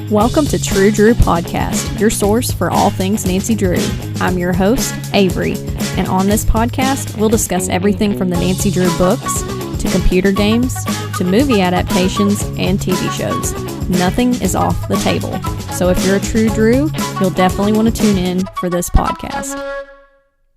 Welcome to True Drew Podcast, your source for all things Nancy Drew. I'm your host, Avery, and on this podcast, we'll discuss everything from the Nancy Drew books, to computer games, to movie adaptations, and TV shows. Nothing is off the table. So if you're a True Drew, you'll definitely want to tune in for this podcast.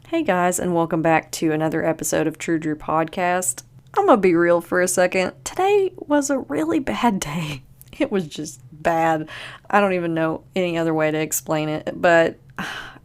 Hey guys, and welcome back to another episode of True Drew Podcast. I'm gonna be real for a second. Today was a really bad day. It was just bad. I don't even know any other way to explain it, but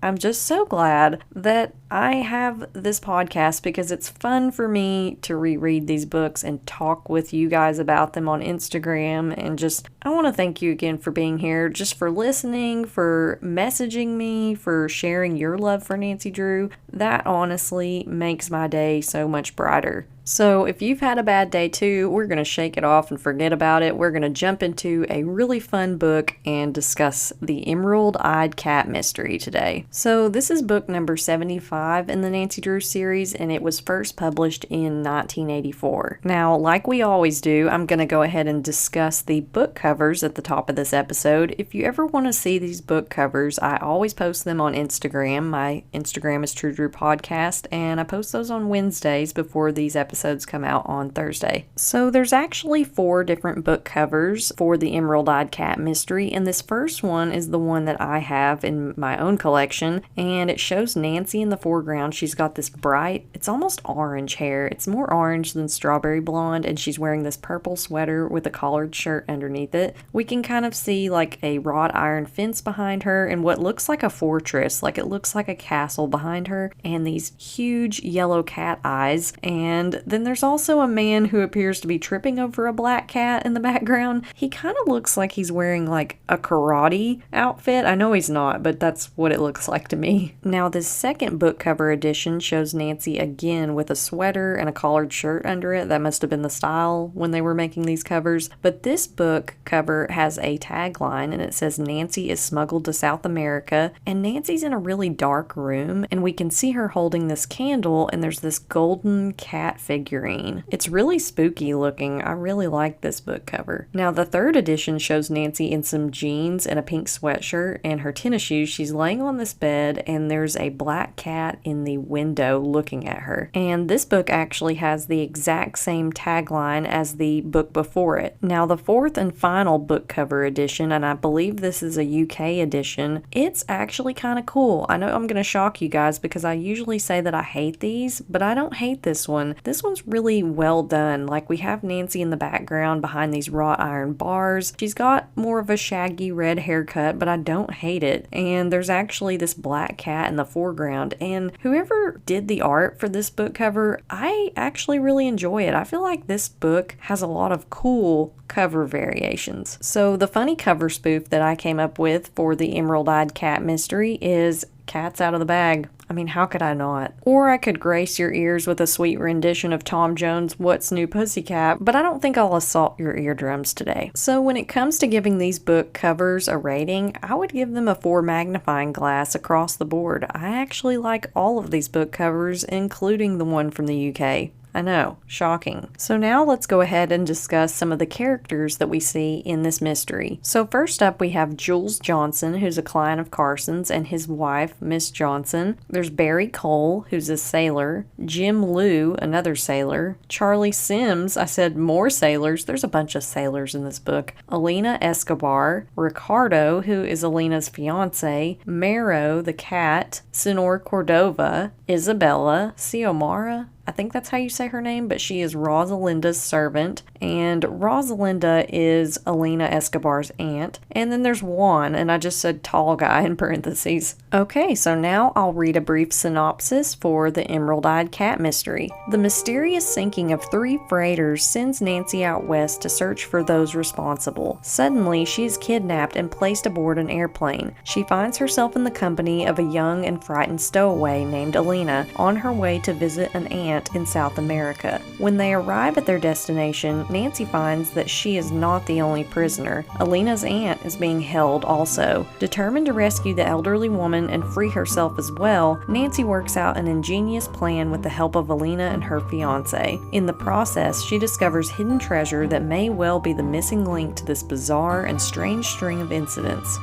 I'm just so glad that I have this podcast because it's fun for me to reread these books and talk with you guys about them on Instagram. And just, I want to thank you again for being here, just for listening, for messaging me, for sharing your love for Nancy Drew. That honestly makes my day so much brighter. So if you've had a bad day too, we're going to shake it off and forget about it. We're going to jump into a really fun book and discuss the Emerald-Eyed Cat mystery today. So this is book number 75 in the Nancy Drew series, and it was first published in 1984. Now, like we always do, I'm going to go ahead and discuss the book covers at the top of this episode. If you ever want to see these book covers, I always post them on Instagram. My Instagram is True Drew Podcast, and I post those on Wednesdays before these episodes come out on Thursday. So there's actually 4 different book covers for the Emerald-Eyed Cat mystery, and this first one is the one that I have in my own collection, and it shows Nancy in the foreground. She's got this bright, it's almost orange hair. It's more orange than strawberry blonde, and she's wearing this purple sweater with a collared shirt underneath it. We can kind of see like a wrought iron fence behind her and what looks like a fortress, like it looks like a castle behind her, and these huge yellow cat eyes. And then there's also a man who appears to be tripping over a black cat in the background. He kind of looks like he's wearing like a karate outfit. I know he's not, but that's what it looks like to me. Now, this second book cover edition shows Nancy again with a sweater and a collared shirt under it. That must have been the style when they were making these covers. But this book cover has a tagline, and it says Nancy is smuggled to South America, and Nancy's in a really dark room, and we can see her holding this candle, and there's this golden cat figurine. It's really spooky looking. I really like this book cover. Now, the third edition shows Nancy in some jeans and a pink sweatshirt and her tennis shoes. She's laying on this bed, and there's a black cat in the window looking at her. And this book actually has the exact same tagline as the book before it. Now, the fourth and final book cover edition, and I believe this is a UK edition, it's actually kind of cool. I know I'm going to shock you guys because I usually say that I hate these, but I don't hate this one. This one's really well done. Like, we have Nancy in the background behind these wrought iron bars. She's got more of a shaggy red haircut, but I don't hate it. And there's actually this black cat in the foreground, and whoever did the art for this book cover, I actually really enjoy it. I feel like this book has a lot of cool cover variations. So the funny cover spoof that I came up with for the Emerald-Eyed Cat mystery is Cats Out of the Bag. I mean, how could I not? Or I could grace your ears with a sweet rendition of Tom Jones' What's New Pussycat, but I don't think I'll assault your eardrums today. So when it comes to giving these book covers a rating, I would give them a 4 magnifying glass across the board. I actually like all of these book covers, including the one from the UK. I know, shocking. So now let's go ahead and discuss some of the characters that we see in this mystery. So first up, we have Jules Johnson, who's a client of Carson's, and his wife, Miss Johnson. There's Barry Cole, who's a sailor. Jim Liu, another sailor. Charlie Sims, I said more sailors. There's a bunch of sailors in this book. Alina Escobar. Ricardo, who is Alina's fiance. Mero, the cat. Senor Cordova. Isabella. Xiomara. I think that's how you say her name, but she is Rosalinda's servant, and Rosalinda is Alina Escobar's aunt. And then there's Juan, and I just said tall guy in parentheses. Okay, so now I'll read a brief synopsis for the Emerald-Eyed Cat mystery. The mysterious sinking of 3 freighters sends Nancy out west to search for those responsible. Suddenly, she is kidnapped and placed aboard an airplane. She finds herself in the company of a young and frightened stowaway named Alina on her way to visit an aunt aunt in South America. When they arrive at their destination, Nancy finds that she is not the only prisoner. Alina's aunt is being held also. Determined to rescue the elderly woman and free herself as well, Nancy works out an ingenious plan with the help of Alina and her fiancé. In the process, she discovers hidden treasure that may well be the missing link to this bizarre and strange string of incidents.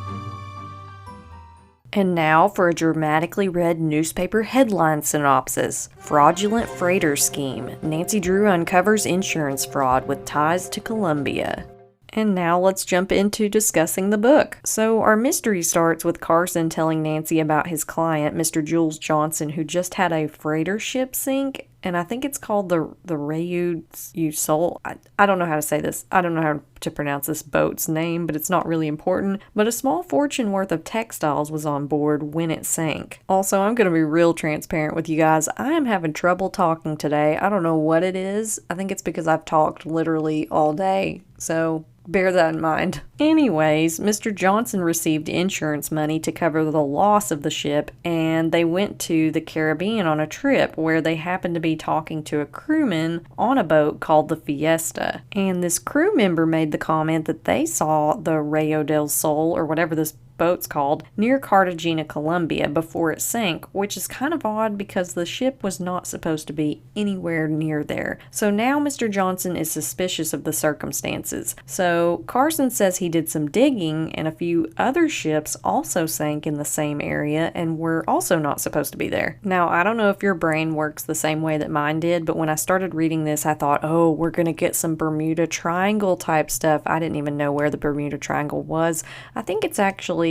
And now for a dramatically read newspaper headline synopsis. Fraudulent freighter scheme. Nancy Drew uncovers insurance fraud with ties to Colombia. And now let's jump into discussing the book. So our mystery starts with Carson telling Nancy about his client, Mr. Jules Johnson, who just had a freighter ship sink. And I think it's called the Rayu Sol. I don't know how to say this. I don't know how to pronounce this boat's name, but it's not really important. But a small fortune worth of textiles was on board when it sank. Also, I'm going to be real transparent with you guys. I am having trouble talking today. I don't know what it is. I think it's because I've talked literally all day. So bear that in mind. Anyways, Mr. Johnson received insurance money to cover the loss of the ship, and they went to the Caribbean on a trip where they happened to be talking to a crewman on a boat called the Fiesta. And this crew member made the comment that they saw the Rayo del Sol, or whatever this boat's called, near Cartagena, Colombia before it sank, which is kind of odd because the ship was not supposed to be anywhere near there. So now Mr. Johnson is suspicious of the circumstances. So Carson says he did some digging and a few other ships also sank in the same area and were also not supposed to be there. Now, I don't know if your brain works the same way that mine did, but when I started reading this, I thought, oh, we're going to get some Bermuda Triangle type stuff. I didn't even know where the Bermuda Triangle was. I think it's actually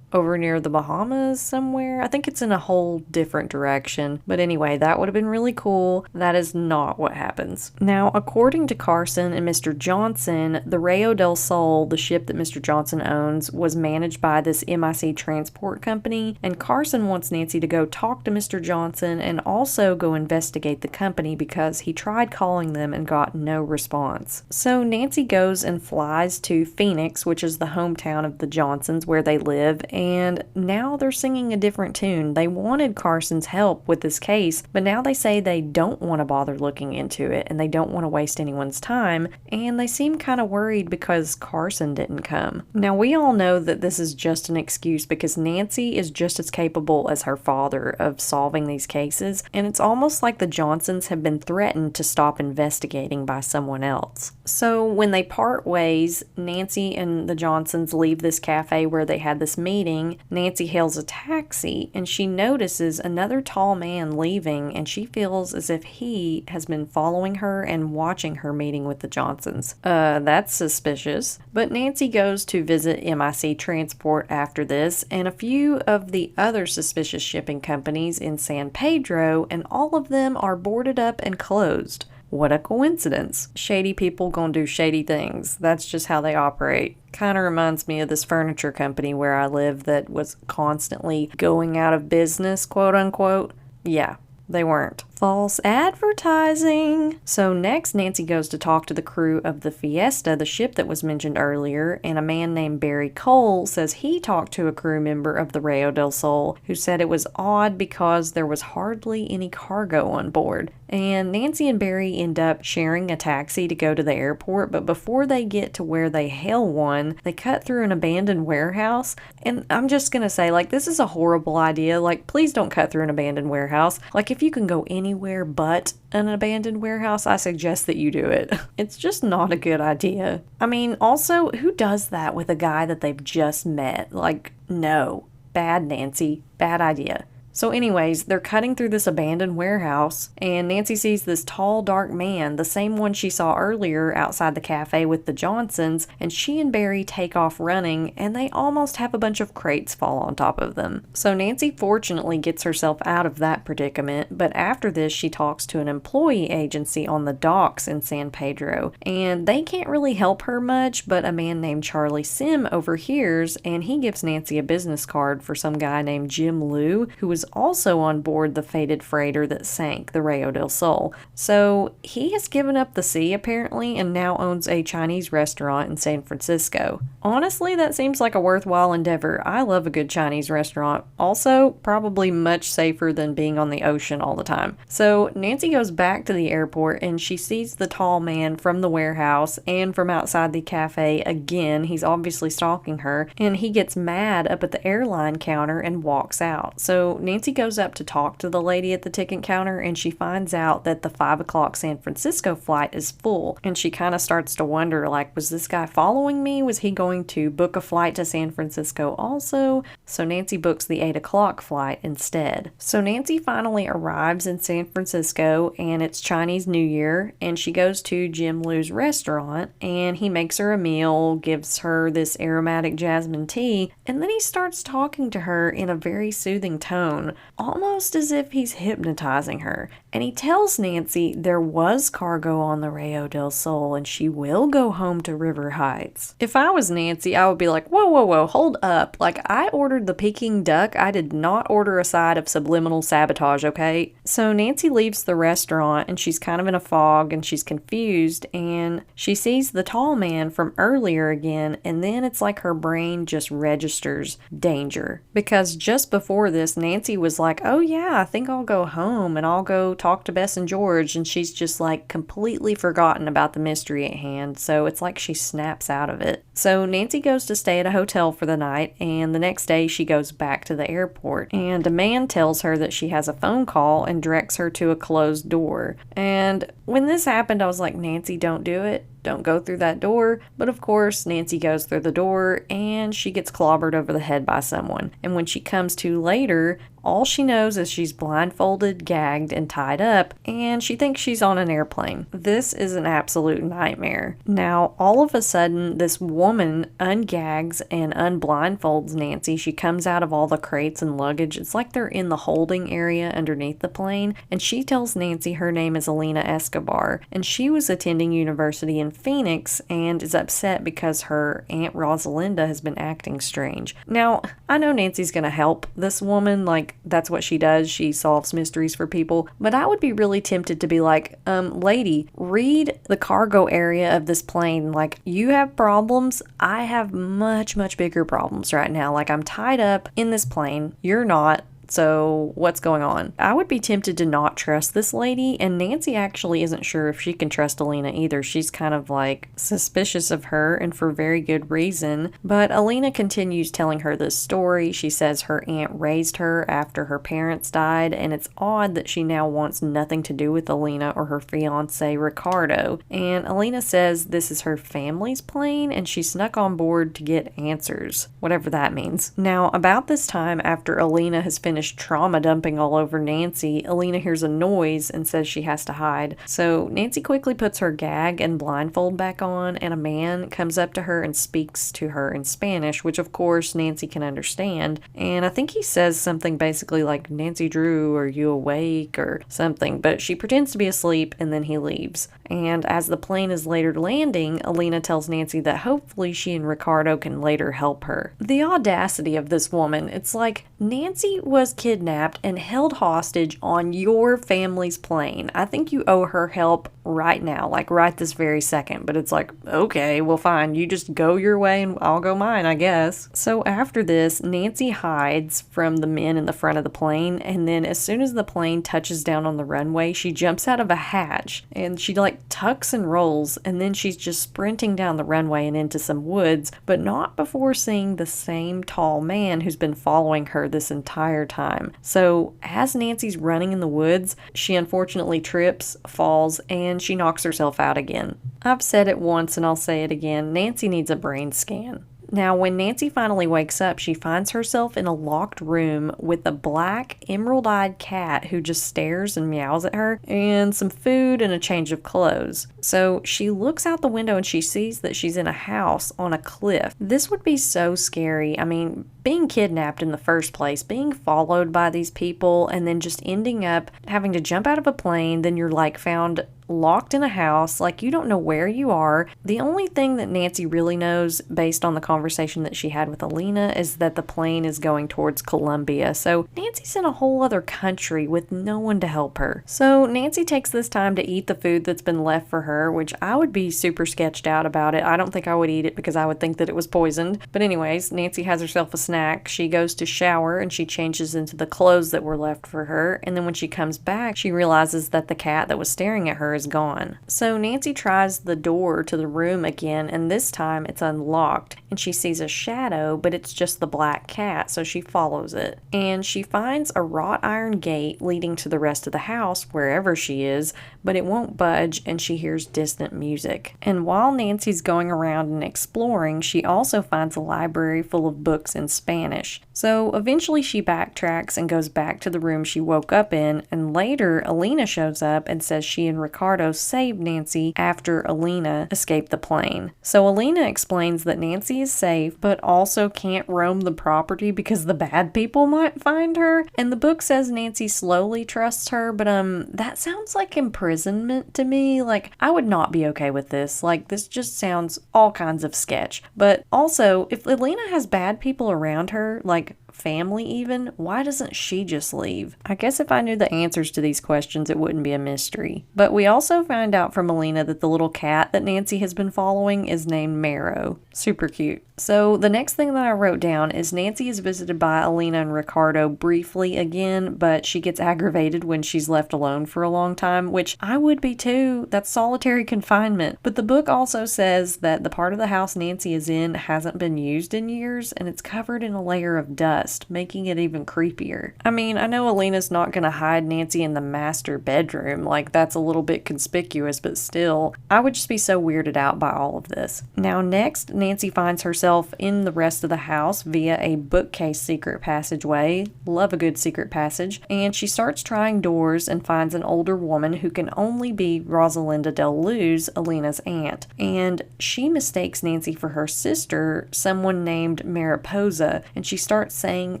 over near the Bahamas somewhere. I think it's in a whole different direction. But anyway, that would have been really cool. That is not what happens. Now, according to Carson and Mr. Johnson, the Rayo del Sol, the ship that Mr. Johnson owns, was managed by this MIC transport company, and Carson wants Nancy to go talk to Mr. Johnson and also go investigate the company because he tried calling them and got no response. So Nancy goes and flies to Phoenix, which is the hometown of the Johnsons where they live, and now they're singing a different tune. They wanted Carson's help with this case, but now they say they don't want to bother looking into it and they don't want to waste anyone's time, and they seem kind of worried because Carson didn't come. Now, we all know that this is just an excuse because Nancy is just as capable as her father of solving these cases, and it's almost like the Johnsons have been threatened to stop investigating by someone else. So when they part ways, Nancy and the Johnsons leave this cafe where they had this meeting. Nancy hails a taxi and she notices another tall man leaving, and she feels as if he has been following her and watching her meeting with the Johnsons. That's suspicious. But Nancy goes to visit MIC Transport after this and a few of the other suspicious shipping companies in San Pedro, and all of them are boarded up and closed. What a coincidence. Shady people gonna do shady things. That's just how they operate. Kind of reminds me of this furniture company where I live that was constantly going out of business, quote unquote. Yeah, they weren't. False advertising. So next, Nancy goes to talk to the crew of the Fiesta, the ship that was mentioned earlier, and a man named Barry Cole says he talked to a crew member of the Rayo del Sol who said it was odd because there was hardly any cargo on board. And Nancy and Barry end up sharing a taxi to go to the airport, but before they get to where they hail one, they cut through an abandoned warehouse. And I'm just gonna say, like, this is a horrible idea. Like, please don't cut through an abandoned warehouse. Like, if you can go anywhere but an abandoned warehouse, I suggest that you do it. It's just not a good idea. I mean, also, who does that with a guy that they've just met? Like, no. Bad, Nancy. Bad idea. So anyways, they're cutting through this abandoned warehouse, and Nancy sees this tall, dark man, the same one she saw earlier outside the cafe with the Johnsons, and she and Barry take off running, and they almost have a bunch of crates fall on top of them. So Nancy fortunately gets herself out of that predicament, but after this she talks to an employee agency on the docks in San Pedro, and they can't really help her much, but a man named Charlie Sim overhears, and he gives Nancy a business card for some guy named Jim Liu, who was is also on board the fated freighter that sank, the Rayo del Sol. So he has given up the sea apparently and now owns a Chinese restaurant in San Francisco. Honestly, that seems like a worthwhile endeavor. I love a good Chinese restaurant. Also, probably much safer than being on the ocean all the time. So Nancy goes back to the airport and she sees the tall man from the warehouse and from outside the cafe again. He's obviously stalking her, and he gets mad up at the airline counter and walks out. So Nancy goes up to talk to the lady at the ticket counter, and she finds out that the 5 o'clock San Francisco flight is full, and she kind of starts to wonder, like, was this guy following me? Was he going to book a flight to San Francisco also? So Nancy books the 8 o'clock flight instead. So Nancy finally arrives in San Francisco, and it's Chinese New Year, and she goes to Jim Lou's restaurant, and he makes her a meal, gives her this aromatic jasmine tea, and then he starts talking to her in a very soothing tone, almost as if he's hypnotizing her. And he tells Nancy there was cargo on the Rayo del Sol and she will go home to River Heights. If I was Nancy, I would be like, whoa, hold up. Like, I ordered the Peking duck. I did not order a side of subliminal sabotage, okay? So Nancy leaves the restaurant and she's kind of in a fog and she's confused, and she sees the tall man from earlier again, and then it's like her brain just registers danger. Because just before this, Nancy was like, oh yeah, I think I'll go home and I'll go talk to Bess and George, and she's just like completely forgotten about the mystery at hand, so it's like she snaps out of it. So Nancy goes to stay at a hotel for the night, and the next day she goes back to the airport, and a man tells her that she has a phone call and directs her to a closed door. And when this happened, I was like, Nancy, don't do it. Don't go through that door. But of course, Nancy goes through the door and she gets clobbered over the head by someone. And when she comes to later, all she knows is she's blindfolded, gagged, and tied up, and she thinks she's on an airplane. This is an absolute nightmare. Now, all of a sudden, this woman ungags and unblindfolds Nancy. She comes out of all the crates and luggage. It's like they're in the holding area underneath the plane, and she tells Nancy her name is Alina Escobar, and she was attending university in Phoenix and is upset because her Aunt Rosalinda has been acting strange. Now, I know Nancy's gonna help this woman, like, that's what she does. She solves mysteries for people. But I would be really tempted to be like, lady, read the cargo area of this plane. Like, you have problems. I have much, much bigger problems right now. Like, I'm tied up in this plane. You're not. So what's going on? I would be tempted to not trust this lady, and Nancy actually isn't sure if she can trust Alina either. She's kind of like suspicious of her, and for very good reason. But Alina continues telling her this story. She says her aunt raised her after her parents died, and it's odd that she now wants nothing to do with Alina or her fiance Ricardo. And Alina says this is her family's plane, and she snuck on board to get answers, whatever that means. Now, about this time, after Alina has finished trauma dumping all over Nancy, Alina hears a noise and says she has to hide. So Nancy quickly puts her gag and blindfold back on, and a man comes up to her and speaks to her in Spanish, which of course Nancy can understand. And I think he says something basically like, Nancy Drew, are you awake, or something, but she pretends to be asleep and then he leaves. And as the plane is later landing, Alina tells Nancy that hopefully she and Ricardo can later help her. The audacity of this woman, it's like, Nancy was kidnapped and held hostage on your family's plane. I think you owe her help right now, like right this very second. But it's like, okay, well fine, you just go your way and I'll go mine, I guess. So after this, Nancy hides from the men in the front of the plane, and then as soon as the plane touches down on the runway, she jumps out of a hatch and she like tucks and rolls, and then she's just sprinting down the runway and into some woods, but not before seeing the same tall man who's been following her this entire time. So as Nancy's running in the woods, she unfortunately trips, falls, and she knocks herself out again. I've said it once and I'll say it again, Nancy needs a brain scan. Now, when Nancy finally wakes up, she finds herself in a locked room with a black, emerald-eyed cat who just stares and meows at her, and some food and a change of clothes. So she looks out the window and she sees that she's in a house on a cliff. This would be so scary. I mean, being kidnapped in the first place, being followed by these people, and then just ending up having to jump out of a plane, then you're like found locked in a house, like you don't know where you are. The only thing that Nancy really knows based on the conversation that she had with Alina is that the plane is going towards Colombia. So Nancy's in a whole other country with no one to help her. So Nancy takes this time to eat the food that's been left for her, which I would be super sketched out about it. I don't think I would eat it because I would think that it was poisoned. But anyways, Nancy has herself a snack. She goes to shower and she changes into the clothes that were left for her. And then when she comes back, she realizes that the cat that was staring at her is gone. So Nancy tries the door to the room again, and this time it's unlocked, and she sees a shadow, but it's just the black cat, so she follows it. And she finds a wrought iron gate leading to the rest of the house, wherever she is, but it won't budge, and she hears distant music. And while Nancy's going around and exploring, she also finds a library full of books in Spanish. So eventually she backtracks and goes back to the room she woke up in, and later Alina shows up and says she and Ricardo saved Nancy after Alina escaped the plane. So Alina explains that Nancy is safe, but also can't roam the property because the bad people might find her. And the book says Nancy slowly trusts her, but that sounds like imprisonment to me. Like, I would not be okay with this. Like, this just sounds all kinds of sketch. But also, if Alina has bad people around her, like family even, why doesn't she just leave? I guess if I knew the answers to these questions, it wouldn't be a mystery. But we also find out from Alina that the little cat that Nancy has been following is named Marrow. Super cute. So the next thing that I wrote down is Nancy is visited by Alina and Ricardo briefly again, but she gets aggravated when she's left alone for a long time, which I would be too. That's solitary confinement. But the book also says that the part of the house Nancy is in hasn't been used in years, and it's covered in a layer of dust, making it even creepier. I mean, I know Alina's not going to hide Nancy in the master bedroom, like that's a little bit conspicuous, but still, I would just be so weirded out by all of this. Now next, Nancy finds herself in the rest of the house via a bookcase secret passageway. Love a good secret passage. And she starts trying doors and finds an older woman who can only be Rosalinda Del Luz, Alina's aunt. And she mistakes Nancy for her sister, someone named Mariposa, and she starts saying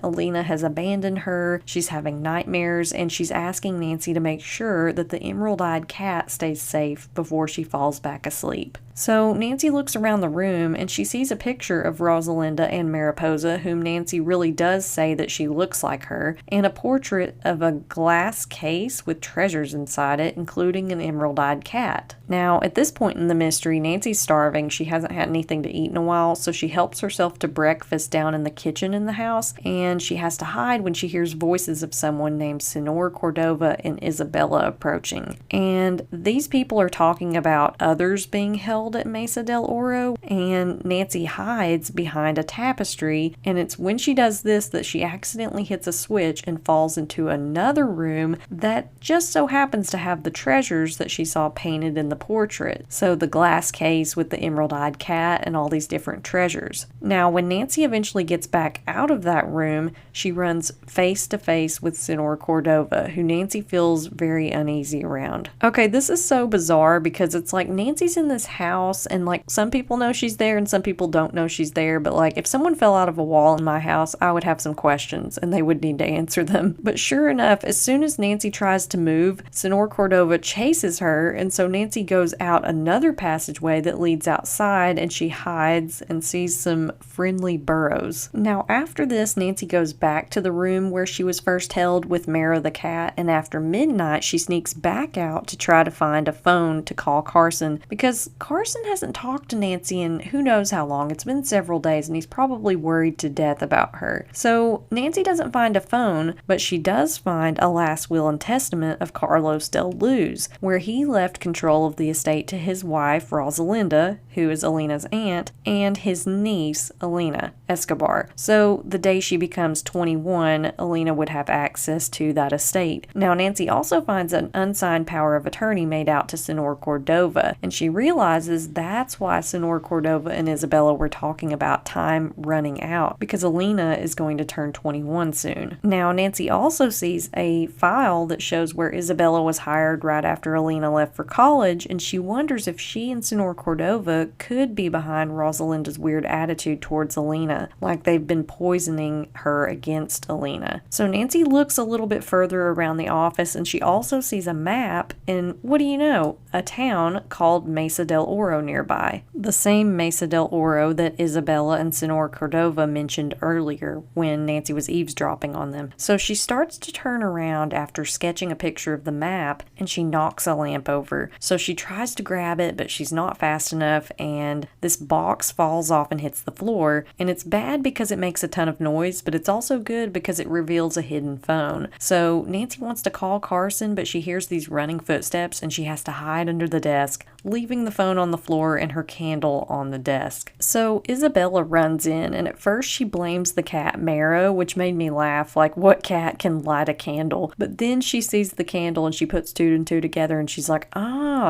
Alina has abandoned her, she's having nightmares, and she's asking Nancy to make sure that the emerald-eyed cat stays safe before she falls back asleep. So Nancy looks around the room and she sees a picture of Rosalinda and Mariposa, whom Nancy really does say that she looks like her, and a portrait of a glass case with treasures inside it, including an emerald-eyed cat. Now, at this point in the mystery, Nancy's starving. She hasn't had anything to eat in a while, so she helps herself to breakfast down in the kitchen in the house, and she has to hide when she hears voices of someone named Senor Cordova and Isabella approaching. And these people are talking about others being held at Mesa del Oro, and Nancy hides behind a tapestry, and it's when she does this that she accidentally hits a switch and falls into another room that just so happens to have the treasures that she saw painted in the portrait. So the glass case with the emerald-eyed cat and all these different treasures. Now, when Nancy eventually gets back out of that room, she runs face to face with Senor Cordova, who Nancy feels very uneasy around. Okay, this is so bizarre because it's like Nancy's in this house and like some people know she's there and some people don't know she's there, but like if someone fell out of a wall in my house, I would have some questions and they would need to answer them. But sure enough, as soon as Nancy tries to move, Senor Cordova chases her, and so Nancy goes out another passageway that leads outside, and she hides and sees some friendly burrows. Now after this, Nancy goes back to the room where she was first held with Mara the cat, and after midnight she sneaks back out to try to find a phone to call Carson, because Carson hasn't talked to Nancy in who knows how long. It's been several days and he's probably worried to death about her. So Nancy doesn't find a phone, but she does find a last will and testament of Carlos Del Luz, where he left control of the estate to his wife Rosalinda, who is Alina's aunt, and his niece Alina Escobar. So the day she becomes 21, Alina would have access to that estate. Now Nancy also finds an unsigned power of attorney made out to Senor Cordova, and she realizes realizes that's why Senor Cordova and Isabella were talking about time running out, because Alina is going to turn 21 soon. Now, Nancy also sees a file that shows where Isabella was hired right after Alina left for college, and she wonders if she and Senor Cordova could be behind Rosalinda's weird attitude towards Alina, like they've been poisoning her against Alina. So Nancy looks a little bit further around the office, and she also sees a map, and what do you know? A town called Mesa del Oro nearby. The same Mesa del Oro that Isabella and Senor Cordova mentioned earlier when Nancy was eavesdropping on them. So she starts to turn around after sketching a picture of the map, and she knocks a lamp over. So she tries to grab it, but she's not fast enough, and this box falls off and hits the floor. And it's bad because it makes a ton of noise, but it's also good because it reveals a hidden phone. So Nancy wants to call Carson, but she hears these running footsteps, and she has to hide under the desk, leaving the phone on the floor and her candle on the desk. So Isabella runs in, and at first she blames the cat Marrow, which made me laugh, like what cat can light a candle? But then she sees the candle and she puts two and two together, and she's like,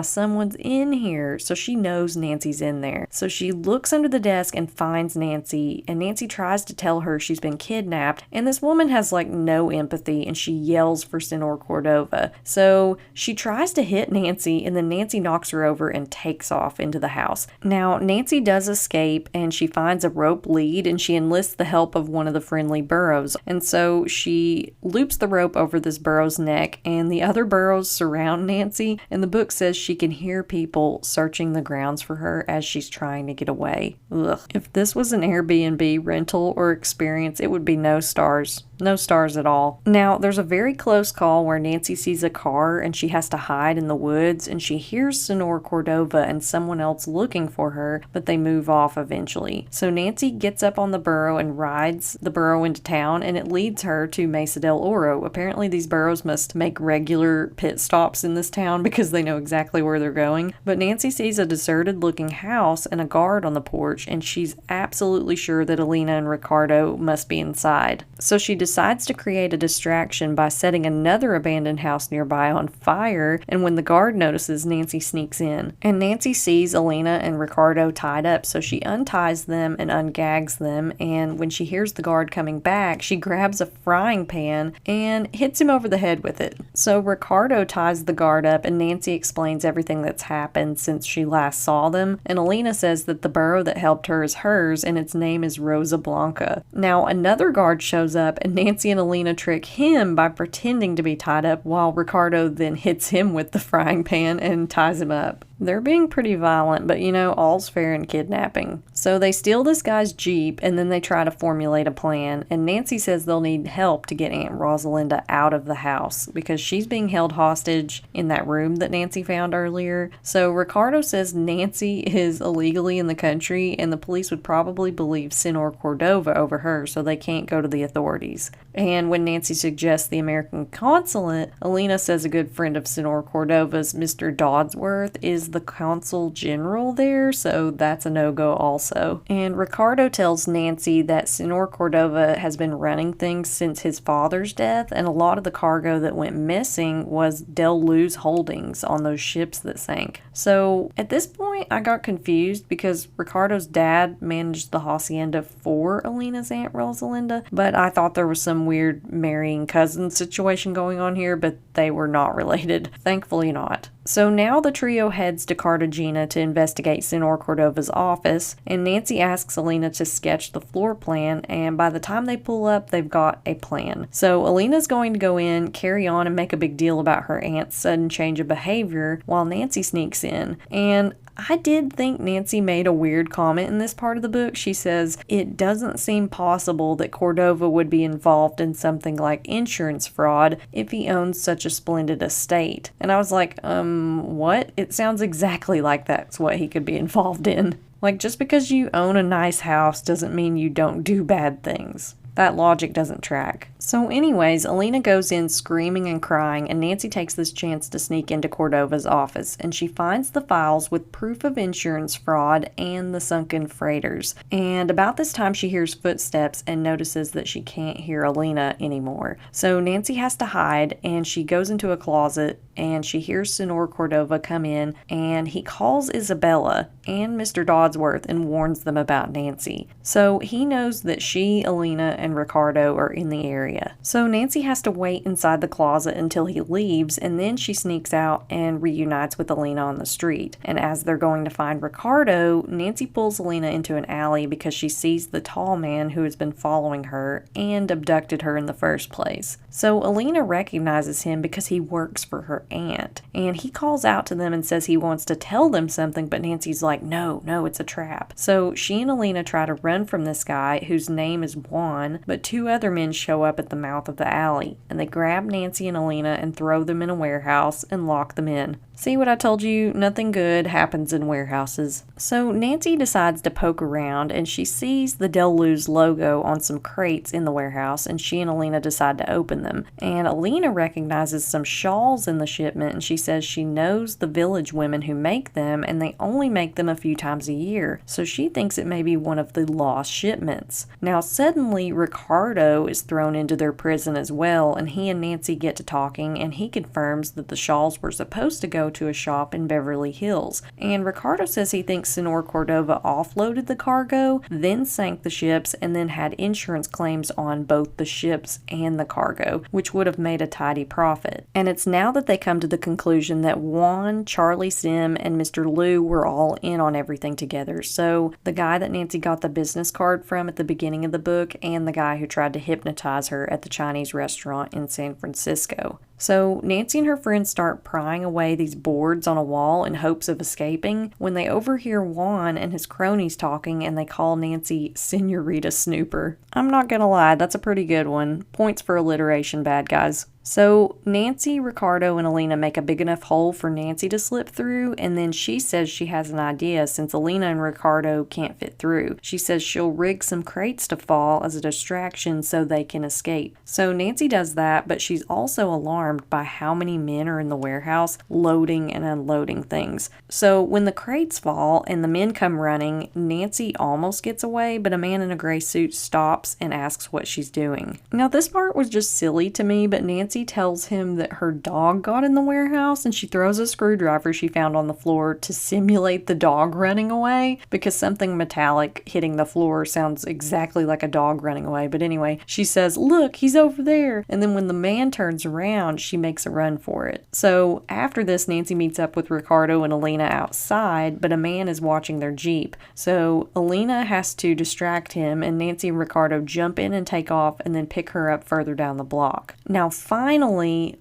someone's in here. So she knows Nancy's in there. So she looks under the desk and finds Nancy, and Nancy tries to tell her she's been kidnapped, and this woman has like no empathy, and she yells for Senor Cordova. So she tries to hit Nancy, and then Nancy knocks her over and takes off into the house. Now, Nancy does escape, and she finds a rope lead, and she enlists the help of one of the friendly burros. And so she loops the rope over this burro's neck, and the other burros surround Nancy, and the book says she can hear people searching the grounds for her as she's trying to get away. Ugh. If this was an Airbnb rental or experience, it would be no stars. No stars at all. Now, there's a very close call where Nancy sees a car and she has to hide in the woods, and she hears Senor Cordova and someone else looking for her, but they move off eventually. So Nancy gets up on the burro and rides the burro into town, and it leads her to Mesa del Oro. Apparently these burros must make regular pit stops in this town because they know exactly where they're going. But Nancy sees a deserted looking house and a guard on the porch, and she's absolutely sure that Alina and Ricardo must be inside. So she decides to create a distraction by setting another abandoned house nearby on fire, and when the guard notices, Nancy sneaks in. And Nancy sees Alina and Ricardo tied up, so she unties them and ungags them, and when she hears the guard coming back, she grabs a frying pan and hits him over the head with it. So Ricardo ties the guard up, and Nancy explains everything that's happened since she last saw them, and Alina says that the burro that helped her is hers, and its name is Rosa Blanca. Now, another guard shows up, and Nancy and Alina trick him by pretending to be tied up, while Ricardo then hits him with the frying pan and ties him up. They're being pretty violent, but all's fair in kidnapping. So they steal this guy's Jeep, and then they try to formulate a plan, and Nancy says they'll need help to get Aunt Rosalinda out of the house because she's being held hostage in that room that Nancy found earlier. So Ricardo says Nancy is illegally in the country, and the police would probably believe Senor Cordova over her, so they can't go to the authorities. And when Nancy suggests the American consulate, Alina says a good friend of Senor Cordova's, Mr. Dodsworth, is the consul general there, so that's a no-go also. And Ricardo tells Nancy that Senor Cordova has been running things since his father's death, and a lot of the cargo that went missing was Del Luz holdings on those ships that sank. So at this point, I got confused because Ricardo's dad managed the hacienda for Alina's Aunt Rosalinda, but I thought there was some weird marrying cousin situation going on here, but they were not related. Thankfully not. So now the trio heads to Cartagena to investigate Senor Cordova's office, and Nancy asks Alina to sketch the floor plan, and by the time they pull up, they've got a plan. So Alina's going to go in, carry on, and make a big deal about her aunt's sudden change of behavior while Nancy sneaks in. And I did think Nancy made a weird comment in this part of the book. She says, it doesn't seem possible that Cordova would be involved in something like insurance fraud if he owns such a splendid estate. And I was like, what? It sounds exactly like that's what he could be involved in. Like, just because you own a nice house doesn't mean you don't do bad things. That logic doesn't track. So anyways, Alina goes in screaming and crying, and Nancy takes this chance to sneak into Cordova's office, and she finds the files with proof of insurance fraud and the sunken freighters. And about this time, she hears footsteps and notices that she can't hear Alina anymore. So Nancy has to hide, and she goes into a closet and she hears Senor Cordova come in, and he calls Isabella and Mr. Dodsworth and warns them about Nancy. So he knows that she, Alina, and Ricardo are in the area. So Nancy has to wait inside the closet until he leaves, and then she sneaks out and reunites with Alina on the street. And as they're going to find Ricardo, Nancy pulls Alina into an alley because she sees the tall man who has been following her and abducted her in the first place. So Alina recognizes him because he works for her aunt, and he calls out to them and says he wants to tell them something, but Nancy's like, no, it's a trap. So she and Alina try to run from this guy whose name is Juan, but two other men show up at the mouth of the alley, and they grab Nancy and Alina and throw them in a warehouse and lock them in. See what I told you? Nothing good happens in warehouses. So Nancy decides to poke around, and she sees the Del Luz logo on some crates in the warehouse, and she and Alina decide to open them. And Alina recognizes some shawls in the shipment, and she says she knows the village women who make them, and they only make them a few times a year. So she thinks it may be one of the lost shipments. Now suddenly Ricardo is thrown into their prison as well, and he and Nancy get to talking, and he confirms that the shawls were supposed to go to a shop in Beverly Hills. And Ricardo says he thinks Senor Cordova offloaded the cargo, then sank the ships, and then had insurance claims on both the ships and the cargo, which would have made a tidy profit. And it's now that they come to the conclusion that Juan, Charlie Sim, and Mr. Liu were all in on everything together. So the guy that Nancy got the business card from at the beginning of the book, and the guy who tried to hypnotize her at the Chinese restaurant in San Francisco. So Nancy and her friends start prying away these boards on a wall in hopes of escaping when they overhear Juan and his cronies talking, and they call Nancy Senorita Snooper. I'm not gonna lie, that's a pretty good one. Points for alliteration, bad guys. So Nancy, Ricardo, and Alina make a big enough hole for Nancy to slip through, and then she says she has an idea since Alina and Ricardo can't fit through. She says she'll rig some crates to fall as a distraction so they can escape. So Nancy does that, but she's also alarmed by how many men are in the warehouse loading and unloading things. So when the crates fall and the men come running, Nancy almost gets away, but a man in a gray suit stops and asks what she's doing. Now this part was just silly to me, but Nancy tells him that her dog got in the warehouse, and she throws a screwdriver she found on the floor to simulate the dog running away, because something metallic hitting the floor sounds exactly like a dog running away. But anyway, she says, look, he's over there. And then when the man turns around, she makes a run for it. So after this, Nancy meets up with Ricardo and Alina outside, but a man is watching their Jeep. So Alina has to distract him, and Nancy and Ricardo jump in and take off and then pick her up further down the block. Now finally,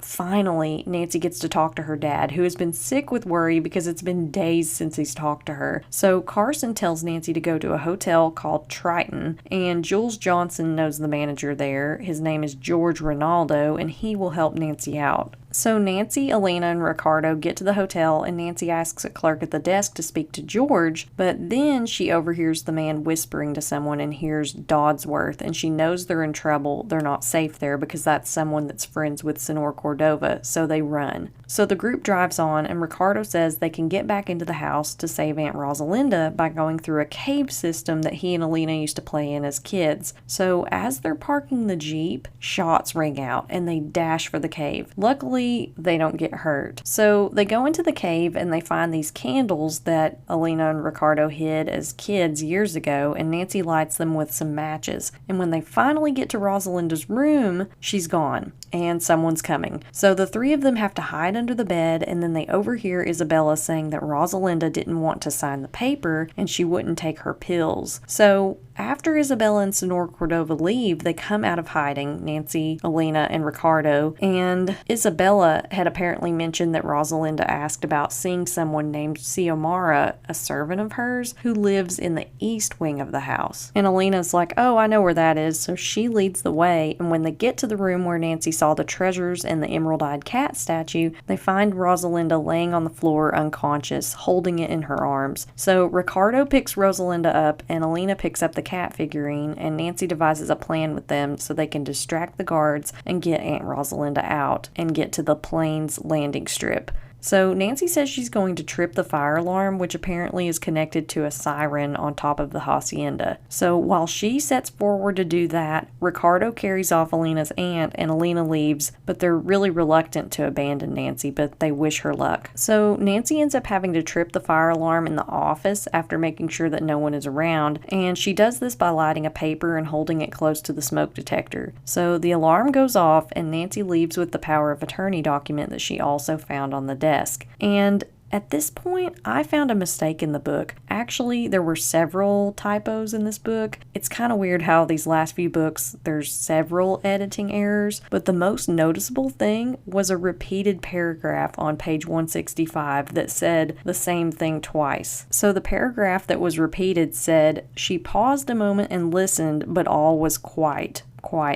Nancy gets to talk to her dad, who has been sick with worry because it's been days since he's talked to her. So Carson tells Nancy to go to a hotel called Triton, and Jules Johnson knows the manager there. His name is George Ronaldo, and he will help Nancy out. So Nancy, Alina, and Ricardo get to the hotel, and Nancy asks a clerk at the desk to speak to George, but then she overhears the man whispering to someone and hears Dodsworth, and she knows they're in trouble. They're not safe there because that's someone that's friends with Senor Cordova, so they run. So the group drives on, and Ricardo says they can get back into the house to save Aunt Rosalinda by going through a cave system that he and Alina used to play in as kids. So as they're parking the Jeep, shots ring out, and they dash for the cave. Luckily, they don't get hurt. So they go into the cave and they find these candles that Alina and Ricardo hid as kids years ago, and Nancy lights them with some matches. And when they finally get to Rosalinda's room, she's gone and someone's coming. So the three of them have to hide under the bed, and then they overhear Isabella saying that Rosalinda didn't want to sign the paper and she wouldn't take her pills. So after Isabella and Senor Cordova leave, they come out of hiding, Nancy, Alina, and Ricardo, and Isabella had apparently mentioned that Rosalinda asked about seeing someone named Xiomara, a servant of hers, who lives in the east wing of the house. And Alina's like, oh, I know where that is, so she leads the way, and when they get to the room where Nancy saw the treasures and the emerald-eyed cat statue, they find Rosalinda laying on the floor unconscious, holding it in her arms. So Ricardo picks Rosalinda up, and Alina picks up the cat figurine, and Nancy devises a plan with them so they can distract the guards and get Aunt Rosalinda out and get to the plane's landing strip. So Nancy says she's going to trip the fire alarm, which apparently is connected to a siren on top of the hacienda. So while she sets forward to do that, Ricardo carries off Alina's aunt and Alina leaves, but they're really reluctant to abandon Nancy, but they wish her luck. So Nancy ends up having to trip the fire alarm in the office after making sure that no one is around, and she does this by lighting a paper and holding it close to the smoke detector. So the alarm goes off and Nancy leaves with the power of attorney document that she also found on the desk. And at this point, I found a mistake in the book. Actually, there were several typos in this book. It's kind of weird how these last few books, there's several editing errors, but the most noticeable thing was a repeated paragraph on page 165 that said the same thing twice. So the paragraph that was repeated said, "She paused a moment and listened, but all was quiet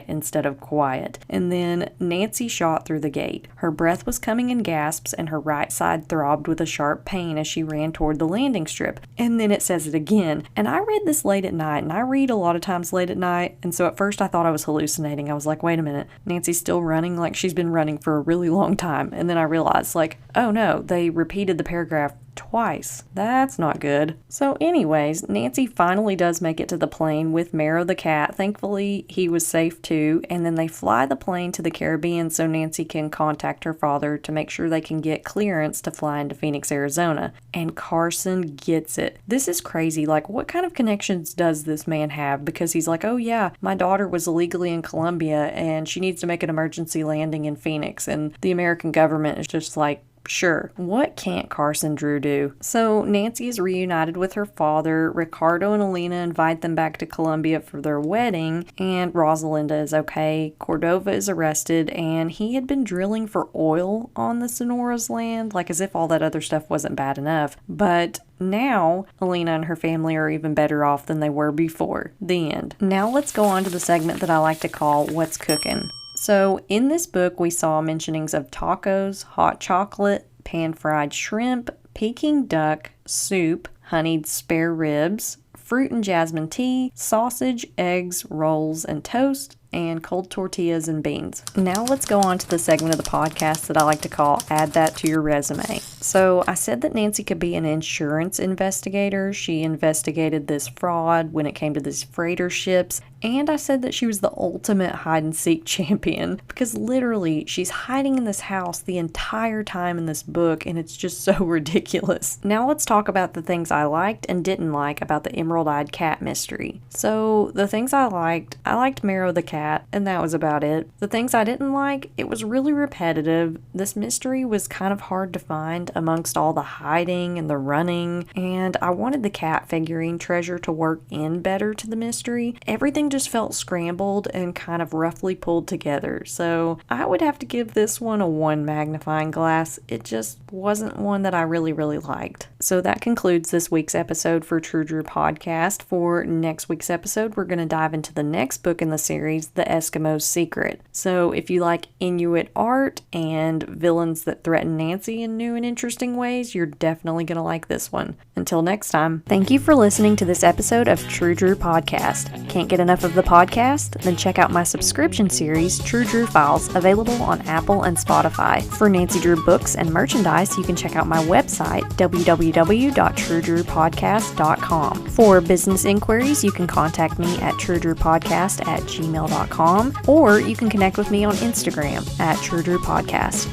instead of quiet." And then Nancy shot through the gate. Her breath was coming in gasps and her right side throbbed with a sharp pain as she ran toward the landing strip. And then it says it again. And I read this late at night, and I read a lot of times late at night, and so at first I thought I was hallucinating. I was like, wait a minute, Nancy's still running like she's been running for a really long time. And then I realized, like, oh no, they repeated the paragraph twice. That's not good. So anyways, Nancy finally does make it to the plane with Marrow the cat. Thankfully, he was safe too, and then they fly the plane to the Caribbean so Nancy can contact her father to make sure they can get clearance to fly into Phoenix, Arizona. And Carson gets it. This is crazy. Like, what kind of connections does this man have? Because he's like, oh yeah, my daughter was illegally in Colombia and she needs to make an emergency landing in Phoenix, and the American government is just like, sure. What can't Carson Drew do? So Nancy is reunited with her father. Ricardo and Alina invite them back to Colombia for their wedding, and Rosalinda is okay. Cordova is arrested, and he had been drilling for oil on the Sonora's land, like as if all that other stuff wasn't bad enough. But now, Alina and her family are even better off than they were before. The end. Now let's go on to the segment that I like to call What's Cookin'. So in this book, we saw mentionings of tacos, hot chocolate, pan-fried shrimp, Peking duck, soup, honeyed spare ribs, fruit and jasmine tea, sausage, eggs, rolls, and toast, and cold tortillas and beans. Now let's go on to the segment of the podcast that I like to call Add That to Your Resume. So I said that Nancy could be an insurance investigator. She investigated this fraud when it came to these freighter ships. And I said that she was the ultimate hide-and-seek champion, because literally she's hiding in this house the entire time in this book, and it's just so ridiculous. Now let's talk about the things I liked and didn't like about the Emerald-Eyed Cat mystery. So the things I liked Marrow the cat, and that was about it. The things I didn't like, it was really repetitive. This mystery was kind of hard to find amongst all the hiding and the running, and I wanted the cat figurine treasure to work in better to the mystery. Everything just felt scrambled and kind of roughly pulled together, so I would have to give this one a 1 magnifying glass. It just wasn't one that I really liked. So that concludes this week's episode for True Drew Podcast. For next week's episode, we're going to dive into the next book in the series, The Eskimo's Secret. So if you like Inuit art and villains that threaten Nancy in new and interesting ways, you're definitely going to like this one. Until next time. Thank you for listening to this episode of True Drew Podcast. Can't get enough of the podcast? Then check out my subscription series, True Drew Files, available on Apple and Spotify. For Nancy Drew books and merchandise, you can check out my website, www.truedrewpodcast.com. For business inquiries, you can contact me at truedrewpodcast@gmail.com, or you can connect with me on Instagram at True Drew Podcast.